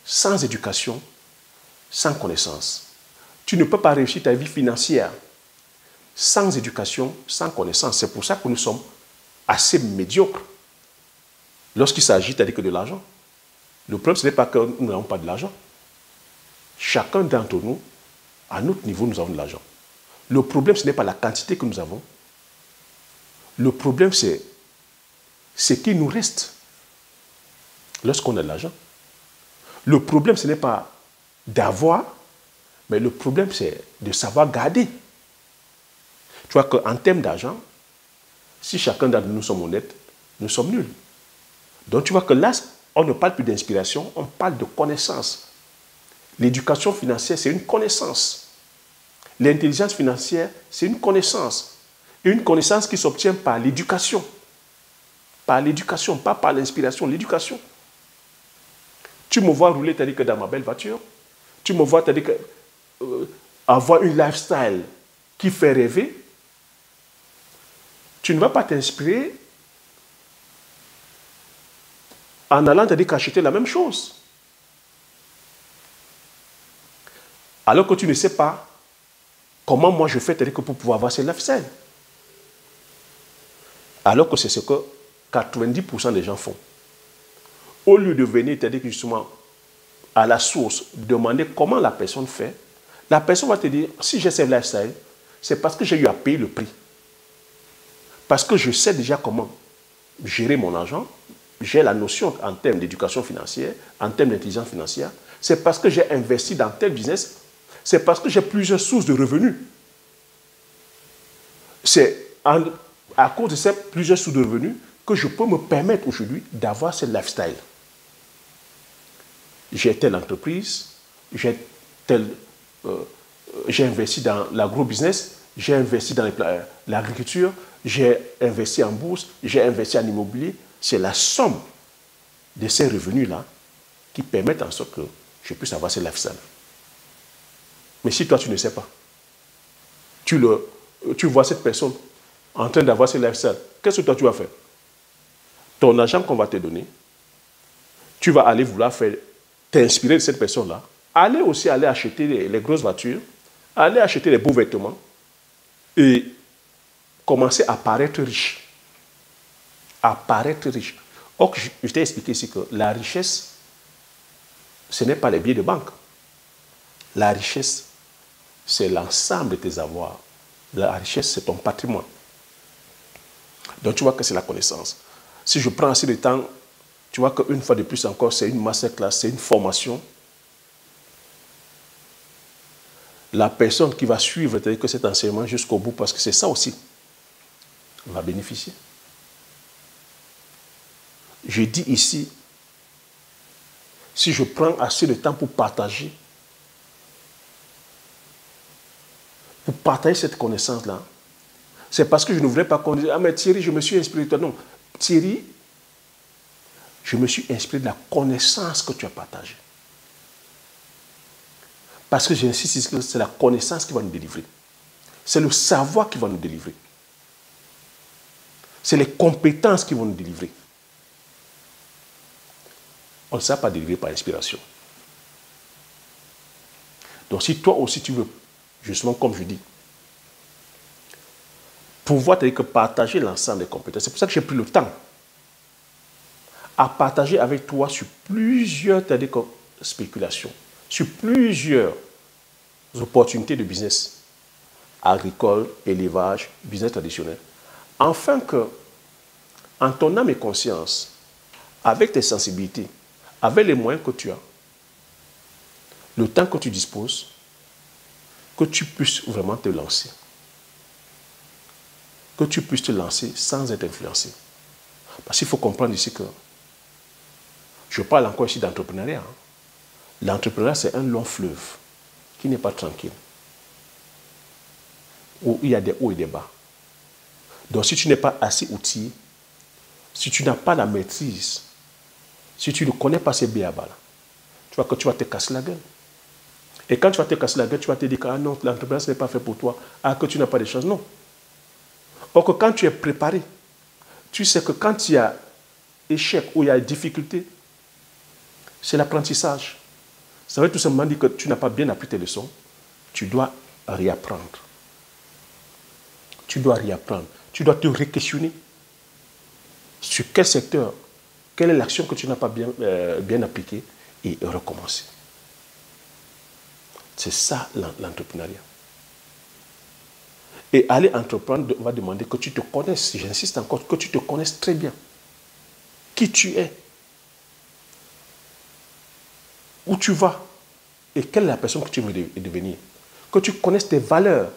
sans éducation, sans connaissance. Tu ne peux pas réussir ta vie financière sans éducation, sans connaissance. C'est pour ça que nous sommes assez médiocres lorsqu'il s'agit de l'argent. Le problème, ce n'est pas que nous n'avons pas de l'argent. Chacun d'entre nous, à notre niveau, nous avons de l'argent. Le problème, ce n'est pas la quantité que nous avons. Le problème, c'est ce qui nous reste lorsqu'on a de l'argent. Le problème, ce n'est pas d'avoir, mais le problème, c'est de savoir garder. Tu vois qu'en termes d'argent, si chacun d'entre nous sommes honnêtes, nous sommes nuls. Donc tu vois que là, on ne parle plus d'inspiration, on parle de connaissance. L'éducation financière, c'est une connaissance. L'intelligence financière, c'est une connaissance. Une connaissance qui s'obtient par l'éducation. Par l'éducation, pas par l'inspiration, l'éducation. Tu me vois rouler, c'est-à-dire que dans ma belle voiture, tu me vois, c'est-à-dire que avoir une lifestyle qui fait rêver, tu ne vas pas t'inspirer en allant, c'est-à-dire qu'acheter la même chose. Alors que tu ne sais pas comment moi je fais, c'est-à-dire que pour pouvoir avoir ces lifestyle. Alors que c'est ce que 90% des gens font. Au lieu de venir, c'est-à-dire justement à la source, demander comment la personne fait, la personne va te dire, si j'ai ces lifestyle, c'est parce que j'ai eu à payer le prix. Parce que je sais déjà comment gérer mon argent, j'ai la notion en termes d'éducation financière, en termes d'intelligence financière, c'est parce que j'ai investi dans tel business, c'est parce que j'ai plusieurs sources de revenus. C'est à cause de ces plusieurs sources de revenus que je peux me permettre aujourd'hui d'avoir ce lifestyle. J'ai telle entreprise, j'ai investi dans l'agro-business, j'ai investi dans l'agriculture, j'ai investi en bourse, j'ai investi en immobilier. C'est la somme de ces revenus-là qui permettent en sorte que je puisse avoir ce lifestyle. Mais si toi, tu ne sais pas, tu vois cette personne en train d'avoir ce lifestyle, qu'est-ce que toi, tu vas faire? Ton argent qu'on va te donner, tu vas aller vouloir t'inspirer de cette personne-là, aller acheter les grosses voitures, aller acheter les beaux vêtements et commencer à paraître riche. À paraître riche. Or, je t'ai expliqué ici que la richesse, ce n'est pas les billets de banque. La richesse, c'est l'ensemble de tes avoirs. La richesse, c'est ton patrimoine. Donc, tu vois que c'est la connaissance. Si je prends assez de temps, tu vois qu'une fois de plus encore, c'est une masterclass, c'est une formation. La personne qui va suivre, c'est-à-dire que cet enseignement jusqu'au bout, parce que c'est ça aussi, va bénéficier. Je dis ici, si je prends assez de temps pour partager cette connaissance-là, c'est parce que je ne voulais pas qu'on dise, ah mais Thierry, je me suis inspiré de toi. Non, Thierry, je me suis inspiré de la connaissance que tu as partagée. Parce que j'insiste que c'est la connaissance qui va nous délivrer. C'est le savoir qui va nous délivrer. C'est les compétences qui vont nous délivrer. On ne sait pas délivrer par inspiration. Donc si toi aussi tu veux, justement comme je dis, pouvoir partager l'ensemble des compétences, c'est pour ça que j'ai pris le temps à partager avec toi sur plusieurs spéculations, sur plusieurs opportunités de business, agricole, élevage, business traditionnel, afin que, en ton âme et conscience, avec tes sensibilités, avec les moyens que tu as, le temps que tu disposes, que tu puisses vraiment te lancer. Que tu puisses te lancer sans être influencé. Parce qu'il faut comprendre ici que je parle encore ici d'entrepreneuriat. L'entrepreneuriat, c'est un long fleuve qui n'est pas tranquille, où il y a des hauts et des bas. Donc si tu n'es pas assez outillé, si tu n'as pas la maîtrise, si tu ne connais pas ces béabas-là, tu vois que tu vas te casser la gueule. Et quand tu vas te casser la gueule, tu vas te dire que ah non, l'entrepreneuriat, ce n'est pas fait pour toi, ah, que tu n'as pas de chance. Non. Or que quand tu es préparé, tu sais que quand il y a échec ou il y a difficulté, c'est l'apprentissage. Ça veut tout simplement dire que tu n'as pas bien appris tes leçons, tu dois réapprendre. Tu dois réapprendre. Tu dois te re-questionner sur quel secteur, quelle est l'action que tu n'as pas bien appliquée et recommencer. C'est ça l'entrepreneuriat. Et aller entreprendre va demander que tu te connaisses, j'insiste encore, que tu te connaisses très bien. Qui tu es, où tu vas et quelle est la personne que tu veux devenir. Que tu connaisses tes valeurs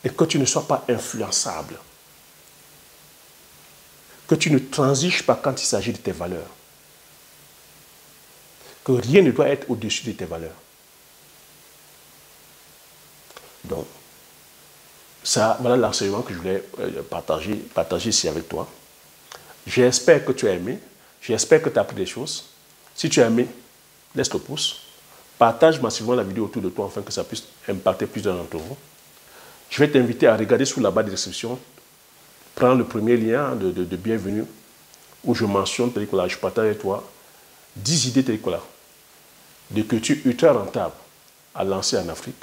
et que tu ne sois pas influençable. Que tu ne transiges pas quand il s'agit de tes valeurs. Que rien ne doit être au-dessus de tes valeurs. Donc, ça, voilà l'enseignement que je voulais partager ici avec toi. J'espère que tu as aimé. J'espère que tu as appris des choses. Si tu as aimé, laisse le pouce. Partage massivement la vidéo autour de toi afin que ça puisse impacter plusieurs d'entre vous. Je vais t'inviter à regarder sous la barre de description. Prends le premier lien de bienvenue où je mentionne, je partage avec toi 10 idées de culture ultra rentable à lancer en Afrique.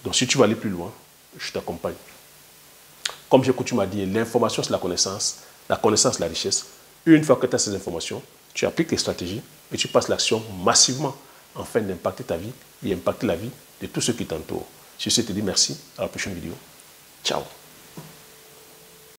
Donc si tu veux aller plus loin, je t'accompagne. Comme j'ai coutume à dire, l'information c'est la connaissance la richesse. Une fois que tu as ces informations, tu appliques les stratégies et tu passes l'action massivement afin d'impacter ta vie et impacter la vie de tous ceux qui t'entourent. Je te dis merci, à la prochaine vidéo. Ciao.